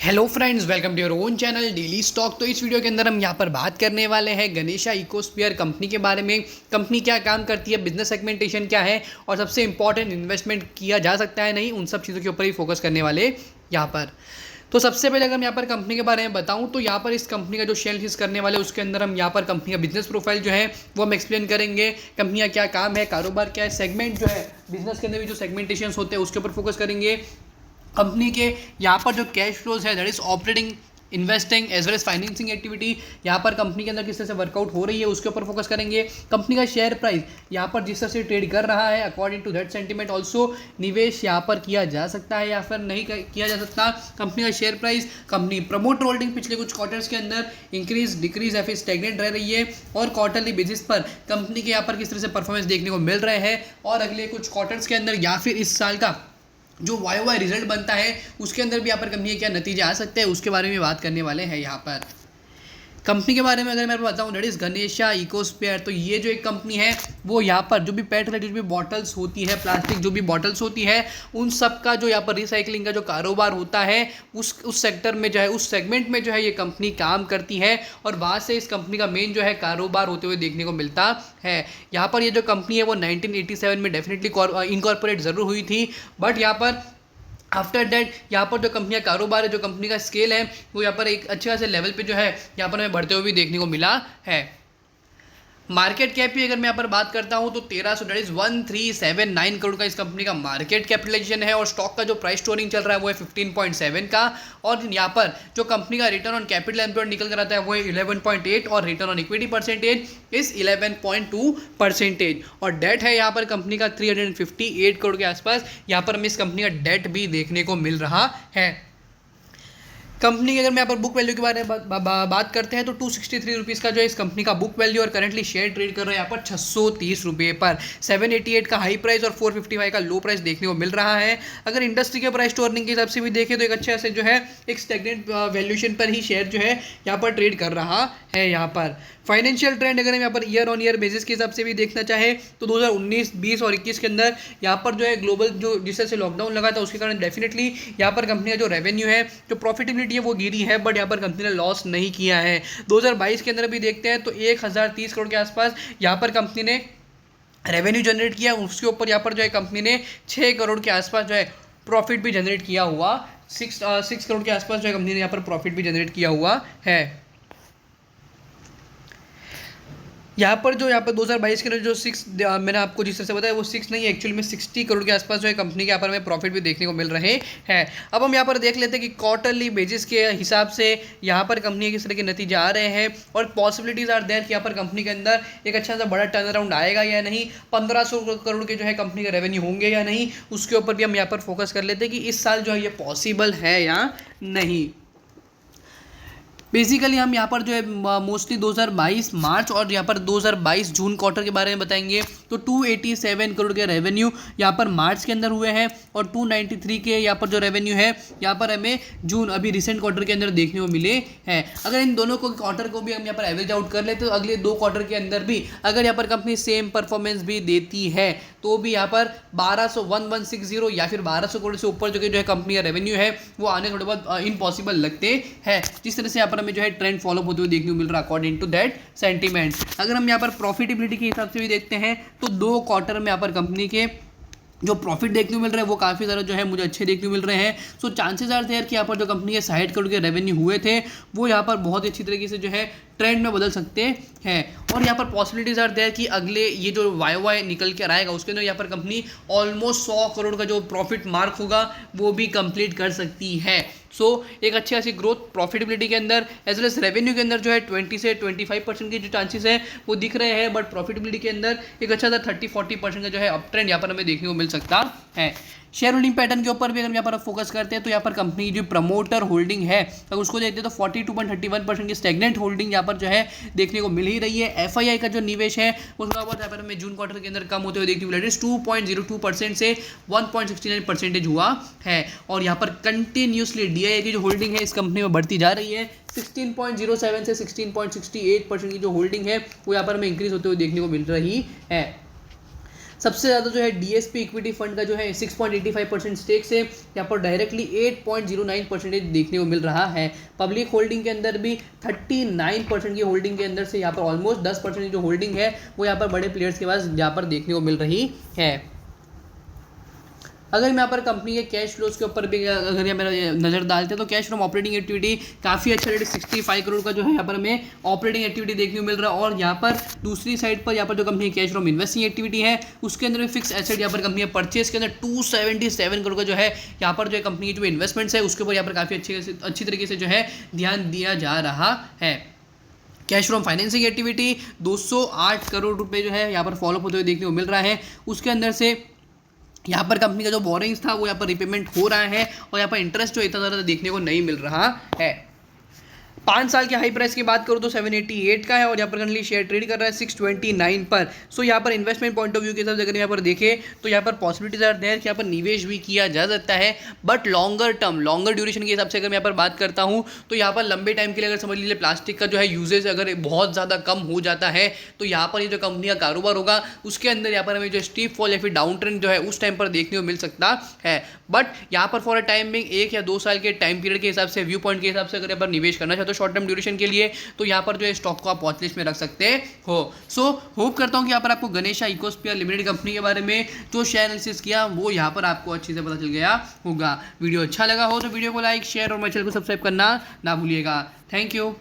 Hello friends, welcome to your own channel daily stock. तो इस video के अंदर हम यहाँ पर बात करने वाले हैं गणेशा इकोस्फीयर कंपनी के बारे में। कंपनी क्या काम करती है, बिजनेस सेगमेंटेशन क्या है और सबसे इंपॉर्टेंट इन्वेस्टमेंट किया जा सकता है नहीं, उन सब चीज़ों के ऊपर ही फोकस करने वाले यहाँ पर। तो सबसे पहले अगर हम यहाँ पर कंपनी के बारे में बताऊं तो यहाँ पर इस कंपनी का जो शेयर लिस्ट करने वाले उसके अंदर हम यहाँ पर कंपनी का बिजनेस प्रोफाइल जो है वो हम एक्सप्लेन करेंगे। कंपनी का क्या काम है, कारोबार क्या है, सेगमेंट जो है बिजनेस के अंदर भी जो सेगमेंटेशन होते हैं उसके ऊपर फोकस करेंगे। कंपनी के यहाँ पर जो कैश फ्लोज है that is operating, investing as well as financing activity यहाँ पर कंपनी के अंदर किस तरह से वर्कआउट हो रही है उसके ऊपर फोकस करेंगे। कंपनी का शेयर प्राइस यहाँ पर जिस तरह से ट्रेड कर रहा है according to that sentiment also निवेश यहाँ पर किया जा सकता है या फिर नहीं किया जा सकता। कंपनी का share price, company promoter holding पिछले कुछ क्वार्टर्स के अंदर इंक्रीज, डिक्रीज या फिर स्टेगनेट रह रही है और क्वार्टरली बेसिस पर कंपनी के यहाँ पर किस तरह से परफॉर्मेंस देखने को मिल रहे हैं और अगले कुछ क्वार्टर्स के अंदर या फिर इस साल का जो वाई रिजल्ट बनता है उसके अंदर भी यहाँ पर कंपनी के क्या नतीजे आ सकते हैं उसके बारे में बात करने वाले हैं। यहाँ पर कंपनी के बारे में अगर मैं बताऊं दैट इज गणेशा इकोस्फीयर, तो ये जो एक कंपनी है वो यहाँ पर जो भी पेट रिलेटेड भी बॉटल्स होती है, प्लास्टिक जो भी बॉटल्स होती है उन सब का जो यहाँ पर रिसाइकलिंग का जो कारोबार होता है उस सेक्टर में जो है, उस सेगमेंट में जो है ये कंपनी काम करती है और वहाँ से इस कंपनी का मेन जो है कारोबार होते हुए देखने को मिलता है। यहाँ पर ये जो कंपनी है वो 1987 में डेफिनेटली इनकॉर्पोरेट ज़रूर हुई थी, बट यहाँ पर आफ्टर दैट यहाँ पर जो कंपनी का कारोबार है, जो कंपनी का स्केल है वो यहाँ पर एक अच्छे खासे लेवल पे जो है यहाँ पर हमें बढ़ते हुए भी देखने को मिला है। मार्केट कैप की अगर मैं यहाँ पर बात करता हूँ तो 1379 करोड़ का इस कंपनी का मार्केट कैपिटलाइजेशन है और स्टॉक का जो प्राइस स्टोरिंग चल रहा है वो है 15.7 का और यहाँ पर जो कंपनी का रिटर्न ऑन कैपिटल एम्प्लॉयड निकल कर आता है वो है 11.8 और return on equity percentage is 11.2% और डेट है यहाँ पर कंपनी का 358 करोड़ के आसपास। यहाँ पर हमें इस कंपनी का डेट भी देखने को मिल रहा है। कंपनी की अगर मैं यहाँ पर बुक वैल्यू के बारे में बात करते हैं तो 263 रुपीज़ का जो है इस कंपनी का बुक वैल्यू और करंटली शेयर ट्रेड कर रहा है यहाँ पर 630 रुपये पर। 788 का हाई प्राइस और 455 का लो प्राइस देखने को मिल रहा है। अगर इंडस्ट्री के प्राइस टू अर्निंग के हिसाब से भी देखें तो एक अच्छा से जो है एक स्टेगनेंट वैल्यूएशन पर ही शेयर जो है यहाँ पर ट्रेड कर रहा है। यहाँ पर फाइनेंशियल ट्रेंड अगर हम यहाँ per year on year basis के हिसाब से भी देखना चाहे तो 2019, 20 और 21 के अंदर यहाँ पर जो है ग्लोबल जो जिस तरह से लॉकडाउन लगा था उसके कारण डेफिनेटली यहाँ पर कंपनी का जो रेवेन्यू है, जो प्रॉफिटेबिलिटी है वो गिरी है, बट यहाँ पर कंपनी ने लॉस नहीं किया है। 2022 के अंदर भी देखते हैं तो 1030 करोड़ के आसपास यहाँ पर कंपनी ने रेवेन्यू जनरेट किया, उसके ऊपर यहाँ पर जो है कंपनी ने 6 करोड़ के आसपास जो है प्रॉफिट भी जनरेट किया हुआ, 6 करोड़ के आसपास जो है कंपनी ने यहाँ पर प्रॉफिट भी जनरेट किया हुआ है। यहाँ पर 2022 के अंदर जो 6 मैंने आपको जिस तरह से बताया वो 6 नहीं, एक्चुअली में 60 करोड़ के आसपास जो है कंपनी के यहाँ पर हमें प्रॉफिट भी देखने को मिल रहे हैं। अब हम यहाँ पर देख लेते हैं कि क्वार्टरली बेसिस के हिसाब से यहाँ पर कंपनी किस तरह के नतीजे आ रहे हैं और पॉसिबिलिटीज़ आर देयर कि यहाँ पर कंपनी के अंदर एक अच्छा सा बड़ा टर्न अराउंड आएगा या नहीं, 1500 करोड़ के जो है कंपनी का रेवेन्यू होंगे या नहीं, उसके ऊपर भी हम यहाँ पर फोकस कर लेते हैं कि इस साल जो है ये पॉसिबल है या नहीं। बेसिकली हम यहाँ पर जो है मोस्टली 2022 मार्च और यहाँ पर 2022 जून क्वार्टर के बारे में बताएंगे। तो 287 करोड़ के रेवेन्यू यहाँ पर मार्च के अंदर हुए हैं और 293 के यहाँ पर जो रेवेन्यू है यहाँ पर हमें जून अभी रिसेंट क्वार्टर के अंदर देखने को मिले हैं। अगर इन दोनों को क्वार्टर को भी हम यहाँ पर एवरेज आउट कर लेते तो अगले 2 क्वार्टर के अंदर भी अगर यहाँ पर कंपनी सेम परफॉर्मेंस भी देती है तो भी यहाँ पर 1260 या फिर 1200 करोड़ से ऊपर जो है कंपनी का रेवेन्यू है वो आने थोड़े बहुत इम्पॉसिबल लगते हैं, जिस तरह से यहाँ पर हमें जो है ट्रेंड फॉलो होते हुए देखने को मिल रहा है अकॉर्डिंग टू दैट सेंटीमेंट। अगर हम यहाँ पर प्रॉफिटेबिलिटी के हिसाब से भी देखते हैं तो 2 क्वार्टर में यहाँ पर कंपनी के जो प्रॉफिट देखने को मिल रहा है वो काफ़ी ज़्यादा जो है मुझे अच्छे देखने को मिल रहे हैं। सो चांसेस आर देयर कि यहाँ पर जो कंपनी के 60 करोड़ के रेवेन्यू हुए थे वो यहाँ पर बहुत ही अच्छी तरीके से जो है ट्रेंड में बदल सकते हैं और यहाँ पर पॉसिबिलिटीज़ आर देयर कि अगले ये जो वाई निकल कर आएगा उसके अंदर यहाँ पर कंपनी ऑलमोस्ट 100 करोड़ का जो प्रॉफिट मार्क होगा वो भी कंप्लीट कर सकती है। सो एक अच्छी खासी ग्रोथ प्रॉफिटेबिलिटी के अंदर एज वेल एज रेवेन्यू के अंदर जो है 20 से 25% के जो चांसेस है वो दिख रहे हैं, बट प्रॉफिटेबिलिटी के अंदर एक अच्छा सा 30-40% का जो है अप ट्रेंड यहाँ पर हमें देखने को मिल सकता है। शेयर होल्डिंग पैटर्न के ऊपर भी अगर यहाँ पर फोकस करते हैं तो यहाँ पर कंपनी की जो प्रमोटर होल्डिंग है अगर उसको देखते हैं तो 42.31% की स्टेगनेंट होल्डिंग यहाँ पर जो है देखने को मिल ही रही है। एफआईआई का जो निवेश है उसका बहुत यहाँ पर हमें जून क्वार्टर के अंदर कम होते हुए देखने को मिल रहा है, 2.02% से 1.69% हुआ है और यहाँ पर कंटिन्यूसली डीआईआई की जो होल्डिंग है इस कंपनी में बढ़ती जा रही है। 16.07 से 16.68% की जो होल्डिंग है वो यहाँ पर हमें इंक्रीज होते हुए देखने को मिल रही है। सबसे ज़्यादा जो है डीएसपी इक्विटी फंड का जो है 6.85% स्टेक से यहाँ पर डायरेक्टली 8.09% देखने को मिल रहा है। पब्लिक होल्डिंग के अंदर भी 39% की होल्डिंग के अंदर से यहाँ पर ऑलमोस्ट 10% जो होल्डिंग है वो यहाँ पर बड़े प्लेयर्स के पास यहाँ पर देखने को मिल रही है। अगर हम यहाँ पर कंपनी के कैश फ्लोज के ऊपर भी अगर यहाँ पर नज़र डालते हैं तो कैश फ्रॉम ऑपरेटिंग एक्टिविटी काफ़ी अच्छा रेट 65 करोड़ का जो है यहाँ पर हमें ऑपरेटिंग एक्टिविटी देखने को मिल रहा है। और यहाँ पर दूसरी साइड पर यहाँ पर जो company cash from investing activity है उसके अंदर फिक्स एसेट यहाँ पर कंपनी परचेज के अंदर 277 करोड़ का जो है यहाँ पर जो है कंपनी की जो इन्वेस्टमेंट्स है उसके ऊपर यहाँ पर काफ़ी अच्छी तरीके से जो है ध्यान दिया जा रहा है। Cash from financing activity 208 crore रुपए जो है यहाँ पर फॉलोअप होते हुए देखने को मिल रहा है। उसके अंदर से यहाँ पर कंपनी का जो बोरिंग्स था वो यहाँ पर रिपेमेंट हो रहा है और यहाँ पर इंटरेस्ट जो इतना ज़्यादा देखने को नहीं मिल रहा है। 5 साल के हाई प्राइस की बात करूँ तो 788 का है और यहाँ पर करंटली शेयर ट्रेड कर रहा है 629 पर। सो यहाँ पर इन्वेस्टमेंट पॉइंट ऑफ व्यू के हिसाब से अगर यहाँ पर देखें तो यहाँ पर पॉसिबिलिटीज आर देयर कि यहाँ पर निवेश भी किया जा सकता है, but longer term longer duration के हिसाब से अगर मैं यहाँ पर बात करता हूँ तो यहाँ पर लंबे टाइम के लिए अगर समझ लीजिए प्लास्टिक का जो है यूजेज अगर बहुत ज़्यादा कम हो जाता है तो यहाँ पर ये जो कंपनी का कारोबार होगा उसके अंदर यहाँ पर हमें जो स्टीप फॉल या फिर डाउन ट्रेंड जो है उस टाइम पर देखने को मिल सकता है। बट यहाँ पर फॉर अ टाइम बिंग 1 या 2 साल के टाइम पीरियड के हिसाब से व्यू पॉइंट के हिसाब से अगर यहाँ पर निवेश करना चाहते हो शॉर्ट टर्म ड्यूरेशन के लिए तो यहाँ पर जो है स्टॉक को आप वॉच लिस्ट में रख सकते हो। सो होप करता हूँ कि यहाँ पर आपको गणेशा इकोस्फीयर लिमिटेड कंपनी के बारे में जो शेयर एनालिसिस किया वो यहाँ पर आपको अच्छे से पता चल गया होगा। वीडियो अच्छा लगा हो तो वीडियो को लाइक शेयर और मेरे चैनल को सब्सक्राइब करना ना भूलिएगा। Thank you.